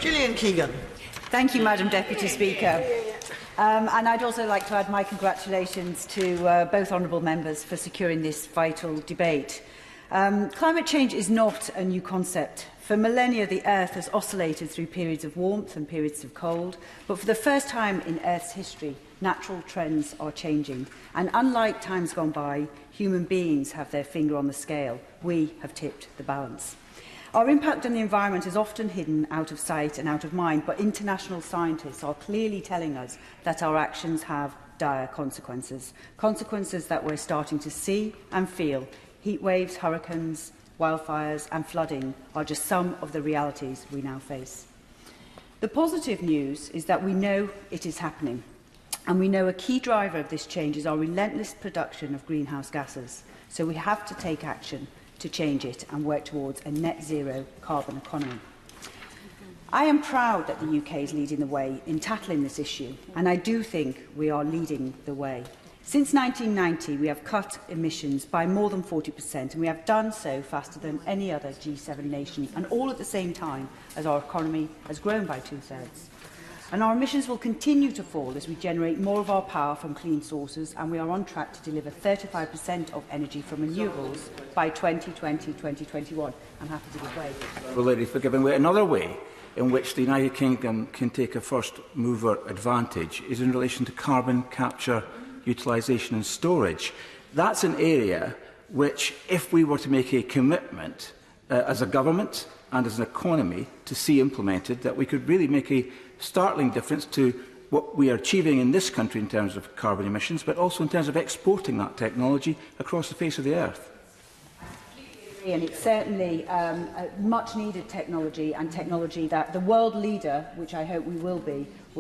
Gillian Keegan. Thank you, Madam Deputy Speaker. And I'd also like to add my congratulations to both honourable members for securing this vital debate. Climate change is not a new concept. For millennia, the Earth has oscillated through periods of warmth and periods of cold, but for the first time in Earth's history, natural trends are changing. And unlike times gone by, human beings have their finger on the scale. We have tipped the balance. Our impact on the environment is often hidden out of sight and out of mind, but international scientists are clearly telling us that our actions have dire consequences. Consequences that we're starting to see and feel. Heat waves, hurricanes, wildfires and flooding are just some of the realities we now face. The positive news is that we know it is happening, and we know a key driver of this change is our relentless production of greenhouse gases. So we have to take action to change it and work towards a net zero carbon economy. I am proud that the UK is leading the way in tackling this issue, and I do think we are leading the way. Since 1990, we have cut emissions by more than 40%, and we have done so faster than any other G7 nation, and all at the same time as our economy has grown by 2/3. And our emissions will continue to fall as we generate more of our power from clean sources, and we are on track to deliver 35% of energy from renewables by 2020-2021. I'm happy to give way. Well, lady, for giving way. Another way in which the United Kingdom can take a first mover advantage is in relation to carbon capture, utilisation and storage. That's an area which, if we were to make a commitment as a government and as an economy to see implemented, that we could really make a startling difference to what we are achieving in this country in terms of carbon emissions, but also in terms of exporting that technology across the face of the earth. And it's certainly a much-needed technology, and technology that the world leader, which I hope we will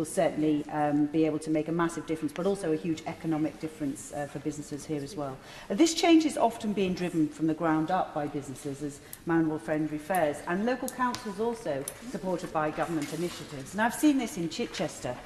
certainly be able to make a massive difference, but also a huge economic difference for businesses here as well. This change is often being driven from the ground up by businesses, as my honourable friend refers, and local councils also supported by government initiatives. And I've seen this in Chichester.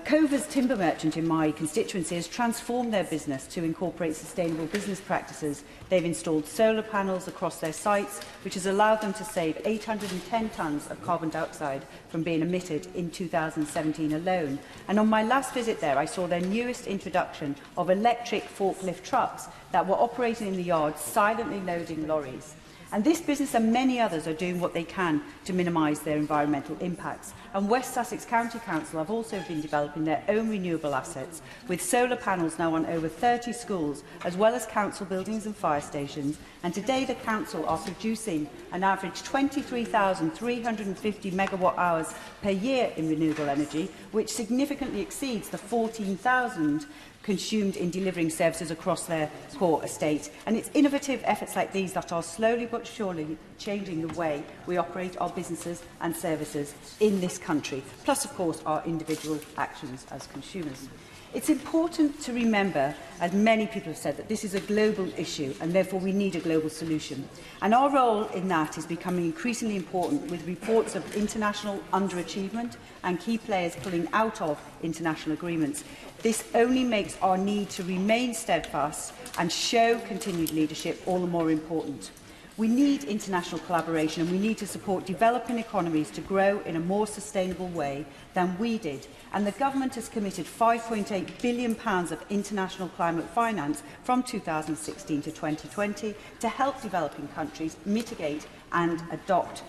Cover's timber merchant in my constituency has transformed their business to incorporate sustainable business practices. They've installed solar panels across their sites, which has allowed them to save 810 tonnes of carbon dioxide from being emitted in 2017 alone. And on my last visit there, I saw their newest introduction of electric forklift trucks that were operating in the yard, silently loading lorries. And this business and many others are doing what they can to minimise their environmental impacts. And West Sussex County Council have also been developing their own renewable assets, with solar panels now on over 30 schools, as well as council buildings and fire stations. And today the council are producing an average 23,350 megawatt hours per year in renewable energy, which significantly exceeds the 14,000 consumed in delivering services across their core estate. And it's innovative efforts like these that are slowly but surely changing the way we operate our businesses and services in this country, plus, of course, our individual actions as consumers. It's important to remember, as many people have said, that this is a global issue and therefore we need a global solution. And our role in that is becoming increasingly important, with reports of international underachievement and key players pulling out of international agreements. This only makes our need to remain steadfast and show continued leadership all the more important. We need international collaboration, and we need to support developing economies to grow in a more sustainable way than we did. And the Government has committed £5.8 billion of international climate finance from 2016 to 2020 to help developing countries mitigate and adapt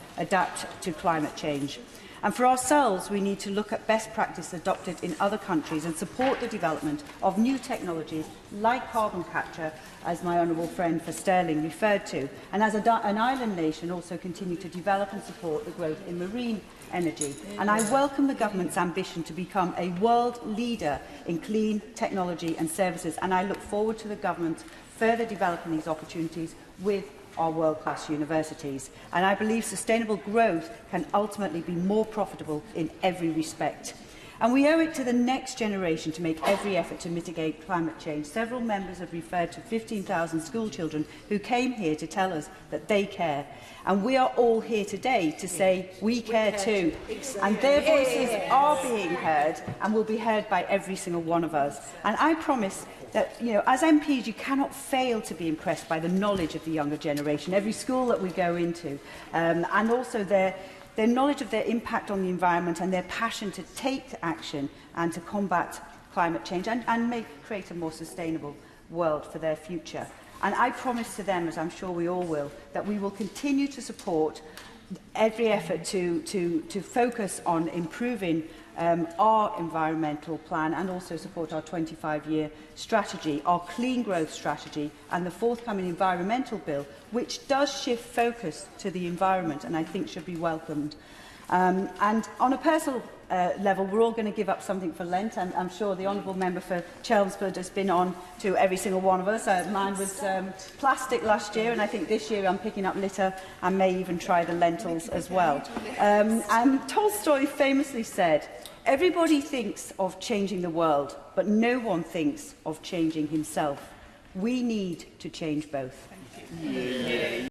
to climate change. And for ourselves, we need to look at best practice adopted in other countries and support the development of new technologies like carbon capture, as my honourable friend for Stirling referred to, and as an island nation also continue to develop and support the growth in marine energy. And I welcome the Government's ambition to become a world leader in clean technology and services, and I look forward to the Government further developing these opportunities with our world-class universities. And I believe sustainable growth can ultimately be more profitable in every respect. And we owe it to the next generation to make every effort to mitigate climate change. Several members have referred to 15,000 school children who came here to tell us that they care. And we are all here today to say we care too. And their voices are being heard and will be heard by every single one of us. And I promise that, as MPs, you cannot fail to be impressed by the knowledge of the younger generation, every school that we go into, and also their their knowledge of their impact on the environment and their passion to take action and to combat climate change and create a more sustainable world for their future. And I promise to them, as I'm sure we all will, that we will continue to support every effort to focus on improving our environmental plan and also support our 25-year strategy, our clean growth strategy and the forthcoming environmental bill, which does shift focus to the environment and I think should be welcomed. And on a personal level, we're all going to give up something for Lent. I'm sure the Honourable Member for Chelmsford has been on to every single one of us. Mine was plastic last year, and I think this year I'm picking up litter and may even try the lentils as well. And Tolstoy famously said, "Everybody thinks of changing the world, but no one thinks of changing himself." We need to change both.